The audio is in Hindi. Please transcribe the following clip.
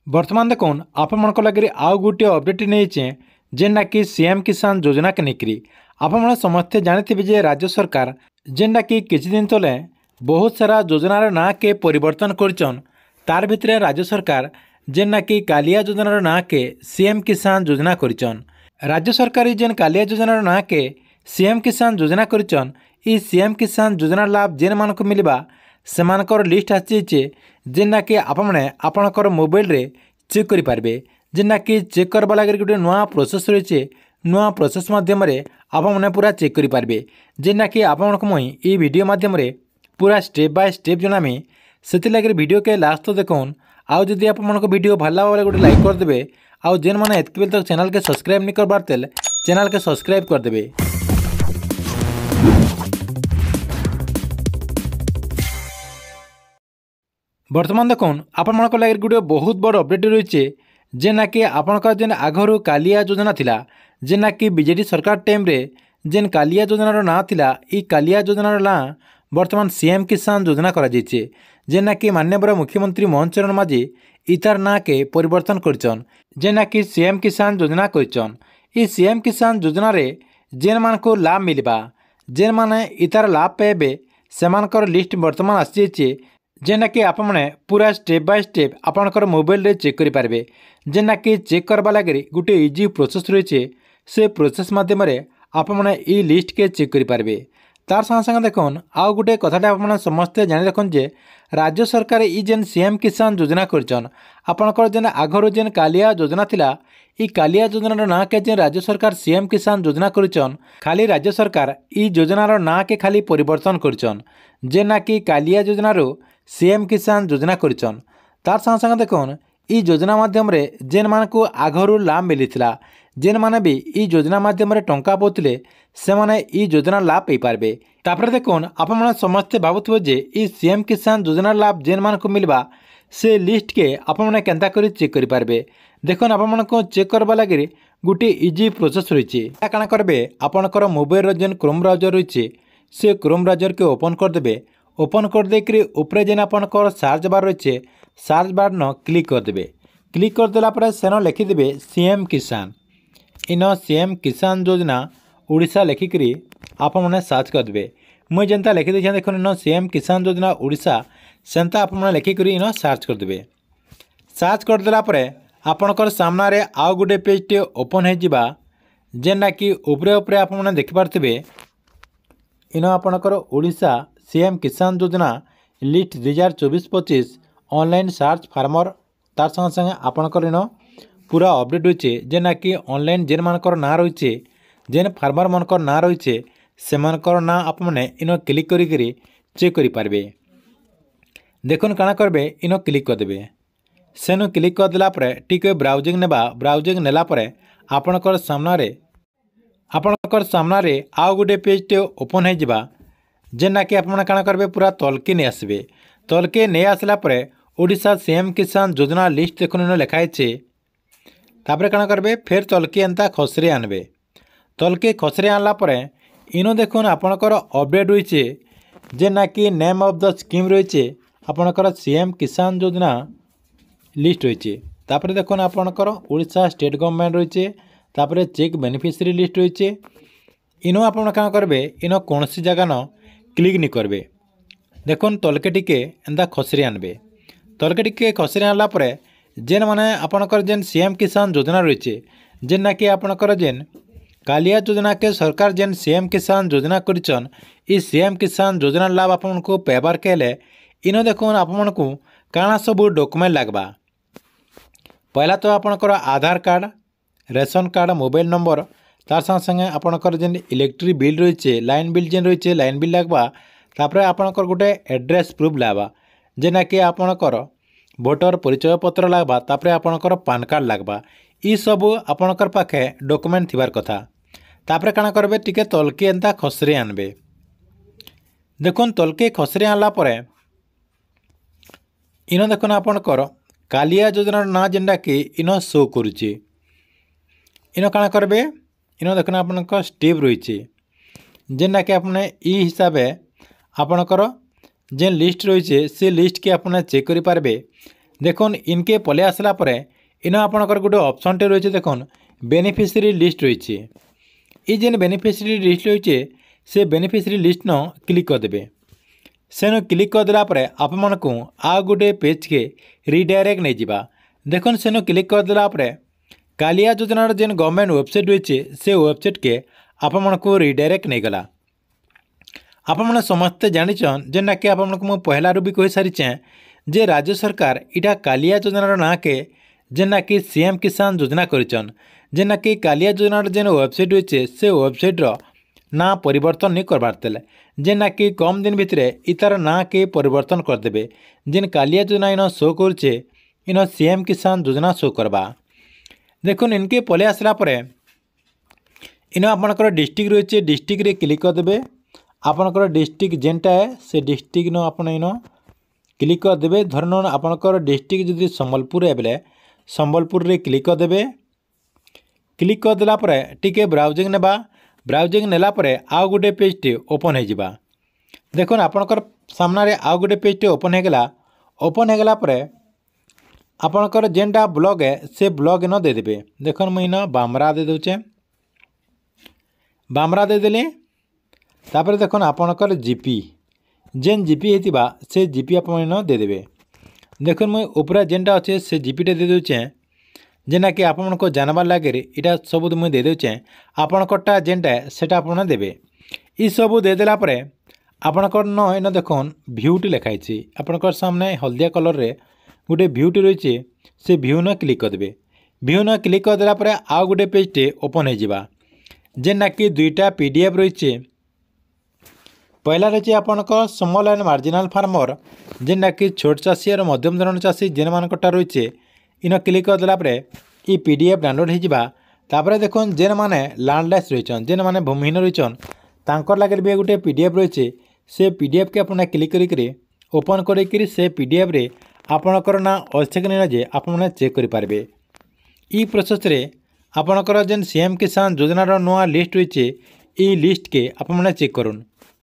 बर्तमान देखुन आपण लगे आउ गोटे अपडेट नहीं जेनटा कि सीएम किसान योजना के लेकर आपण समस्ते जानते जे राज्य सरकार जेनटा कि किछि दिन तले बहुत सारा योजनार ना के परिवर्तन करछन। तार भितर राज्य सरकार जेनटा कि कालिया योजनार ना के सीएम किसान योजना करछन। राज्य सरकार जेन कालिया योजनार ना के सीएम किसान योजना करछन। ई सीएम किसान योजना लाभ जेन मानक मिलवा सेमानकर लिस्ट आसीचे जेनटा कि आपणकर मोबाइल रे चेक करि पारबे। जेनटा कि चेक करबा लगे गोटे नुआ प्रोसेस रही नुआ प्रोसेस माध्यम आपने पूरा चेक करि पारबे। जेनटा कि आपको मुई ई वीडियो माध्यम पूरा स्टेप बाय स्टेप जनामी से लगे वीडियो के लास्ट तो देखुन। आउ जदि आपको वीडियो भल लगे गोटे लाइक करदे। आउ जेन मैंने एतक बेल तक चैनल के सब्सक्राइब नहीं करबार तेल चैनल के सब्सक्राइब करदे। बर्तमान देखुन आपण लगे गोटे बहुत बड़ अपडेट रही जेना कि आपणकर जेन आगरू कालिया योजना थिला जेना कि बीजेडी सरकार टाइम रे जेन कालिया योजनार ना थिला ई कालिया योजनार ना बर्तमान सीएम किसान योजना करा जायछे। जेना कि माननीय मुख्यमंत्री मोहन चरण माझी इतार ना के परिवर्तन करछन जेना कि सीएम किसान योजना करछन। ई सीएम किसान योजना रे जेन मानको लाभ मिलबा जेन माने इतार लाभ पाइबे सेमानकर लिस्ट बर्तमान आसीचे जेना कि आपने पूरा स्टेप बाय स्टेप आपणकर मोबाइल रे चेक करि पारबे। जेना कि चेक करबा लगे गोटे इजी प्रोसेस रही से प्रोसेस माध्यम आपने ई लिस्ट के चेक करि पारबे। तार संगे संगे देखुन आउ गोटे कथाटा आपने समस्ते जानि रखुन जे राज्य सरकार ई जेन सीएम किसान योजना करछन। आपणकर जेन आगरो जेन कालिया योजना थिला ई कालिया योजनार ना के जेन राज्य सरकार सीएम किसान योजना करछन खाली राज्य सरकार ई योजनार ना के खाली परिवर्तन करछन जेना कि कालिया योजनारो सीएम किसान योजना करछन। तार संगे संगे देखुन ई योजना माध्यम रे जेन मानकु आगरू लाभ मिलिथिला जेन माने भी ई योजना माध्यम रे टंका पाउथिले से माने ई योजना लाभ पाई पारबे। तापरे देखुन आपण माने समस्ते भाबुथबो जे ई सीएम किसान योजना लाभ जेन मानकु मिलबा से लिस्ट के आपण माने केनता करी चेक करि पारबे। देखुन आपण मानकु चेक करबा लागि गुटे इजी प्रोसेस रहिছে। काना करबे आपणकर मोबाइल रो जेन क्रोम ब्राउजर रहिছে से क्रोम ब्राउजर के ओपन कर देबे। ओपन कर देकरी ऊपर जेन आपणकर सर्च बार रहिছে सर्च बार न क्लिक कर देबे। क्लिक कर देला पर सेन लिखि देबे सीएम किसान इन सीएम किसान योजना ओडिशा लिखिकी आप सर्च करदे। मुझे जेनता लिखी देखिए देखो इन सीएम किसान योजना ओडिशा सेनता आप लिखिकी इन सर्च करदे। सर्च करदेला आपणकर सामने आउ गोटे पेज टे ओपन हो जेनटा कि उपरे उपरे आप देखिपारे इन आपणकर ओडिशा सीएम किसान योजना लिस्ट 2024-25 ऑनलाइन सर्च फार्मर। तार संगे संगे आपणकर इन पूरा अपडेट रही जेना कि ऑनलाइन जेन मानकर ना रही जेन फार्मर मानकर ना रही से मानकर ना आपने इन क्लिक करी चेक करि पारबे। देखुन काना करबे इन क्लिक करदे। सेनु क्लिक करदेला टिके ब्राउजिंग नेबा ब्राउजिंग नेला आपणकर सामने आउ गोटे पेज टे ओपन हो जेना कि आपने काना करबे पूरा तलके नहीं आसबे। तलके नहीं आसला ओडिशा सीएम किसान योजना लिस्ट देखुन इन लिखाई तापर काना करबे फिर तलके एंता खसरे आनबे। तलके खसरे आनला इनो देखुन आपणकर अपडेट रही जेना कि नेम ऑफ द स्कीम रही आपणकर सीएम किसान योजना लिस्ट रही। तापर देखुन आपणकर ओडिशा स्टेट गवर्नमेंट रही तापर चेक बेनिफिशियरी लिस्ट रही। इनो आपण काना करबे इनो कौन सी जगह न क्लिक नहीं करबे। देखुन तलके टिके एंता खसरे आनबे। तलके टिके खसरे आनला जेन माने आपणकर जेन सीएम किसान योजना रही जेना कि आपणकर जेन कालिया योजना के सरकार जेन सीएम किसान योजना करछन ई सीएम किसान योजना लाभ आपको पाइबार के इन देखुन आपको काଣା सब डॉक्यूमेंट लगवा। पहला तो आपणकर Aadhaar card ration card mobile number तार संगे संगे आपणकर जेन इलेक्ट्रिक बिल रही लाइन बिल जेन रही लाइन बिल लगवा। तापर आपणकर गोटे एड्रेस प्रूफ लगवा जेना कि आपणकर भोटर परिचय पत्र लगवा। तापर आपणकर पान कार्ड लगवा। ई सब आपणकर पाखे डॉक्यूमेंट थिबार कथा। तापर काना करबे टिके तलके एंता खसरे आनबे। देखुन तलके खसरे आनला इन देखुन आपणकर कालिया योजनार ना जेनटा कि इन शो करुचे। इन काना करबे इन देखुन आपणकर स्टेप रही जेनटा कि आपने ई हिसाब आपणकर जेन लिस्ट रही से लिस्ट के आपने चेक करि पारबे। देखुन इनके पलि आसला परे इन आपणकर गोटे ऑप्शनटे रही है। देखुन बेनिफिशियरी लिस्ट रही है। ये जेन बेनिफिशियरी लिस्ट रही है से बेनिफिशियरी लिस्ट न क्लिक करदे। सेन क्लिक करदेला आपण को आ गोटे पेज के रिडायरेक्ट नहीं जावा। देखुन सेन क्लिक करदेला कालिया योजनार जेन गवर्नमेंट वेबसाइट रही है से वेबसाइट के आपण को रिडायरेक्ट नहीं गला। आपण समस्ते जानिछन जे ना कि आपण को पहला भी कही सारी जे राज्य सरकार इटा कालिया योजनार ना के जेना कि सीएम किसान योजना करिछन। जेना कि कालिया योजनार जेन वेबसाइट रही है से वेबसाइट ना परिवर्तन नहीं करबार तेले जेना कि कम दिन भितर इतार ना के परिवर्तन करदे। जेन कालिया योजना इन शो करछे इन सीएम किसान योजना शो करबा। देखुन इनके पलि आसला परे इन आपणकर डिस्ट्रिक्ट रही है। डिस्ट्रिक्ट रे क्लिक करदे। आपणकर डिस्ट्रिक्ट जेनटा है से डिस्ट्रिक्ट न आपण इन क्लिक करदे। धरन आपणकर डिस्ट्रिक्ट जदि संबलपुर है बेले संबलपुर रे क्लिक करदे। क्लिक करदेला टिके ब्राउजिंग नेबा। ब्राउजिंग नेला आउ गोटे पेजटे ओपन हो जावा। देखुन आपणकर सामने आउ गोटे पेजटे ओपन हो गला। ओपन हो गला आपणकर जेनटा ब्लॉग है से ब्लॉग इन देदेवे। देखुन मुझे इन बामरा दे दूचे। बामरा देदेली तापर देखुन आपणकर जीपी जेन जीपी होता से जीपी आप देदेवे। देखुन मुझे ऊपर जेनटा अच्छे से जीपीटे दे दूचे जेना कि आपण को जानबार लगे इटा सब मुझे दे दूचे। आपणकटा जेनटा है सेटा आपण देवे। ये सब देदेला आपणकर न इन देखुन भ्यूटी लिखाई आपणकर सामने हल्दिया कलर रे गोटे भ्यूटी रही है से भ्यू न क्लिक करदे। भ्यू न क्लिक करदेला आउ गोटे पेजटे ओपन हो जावा। जेना कि दुईटा पीडीएफ रही है। पहला रही आपणकर स्मॉल एंड मार्जिनल फार्मर जेना कि छोट चाषी और मध्यम धरण चाषी जेन मानकटा रही है इन क्लिक करदेला ये पीडीएफ डाउनलोड होगा। देखुन जेन माने लैंडलेस रही जेन माने भूमिहीन रही तांकर लगे भी गोटे पीडीएफ रही है। से पीडीएफ के अपना क्लिक करी ओपन करी से पीडीएफ रे आपणकर ना अच्छे कि नहीं जे आपने चेक करेंगे। ये प्रोसेस रे आपणकर जेन सीएम किसान योजनार नुआ लिस्ट रही है ये लिस्ट के आपने चेक करूँ।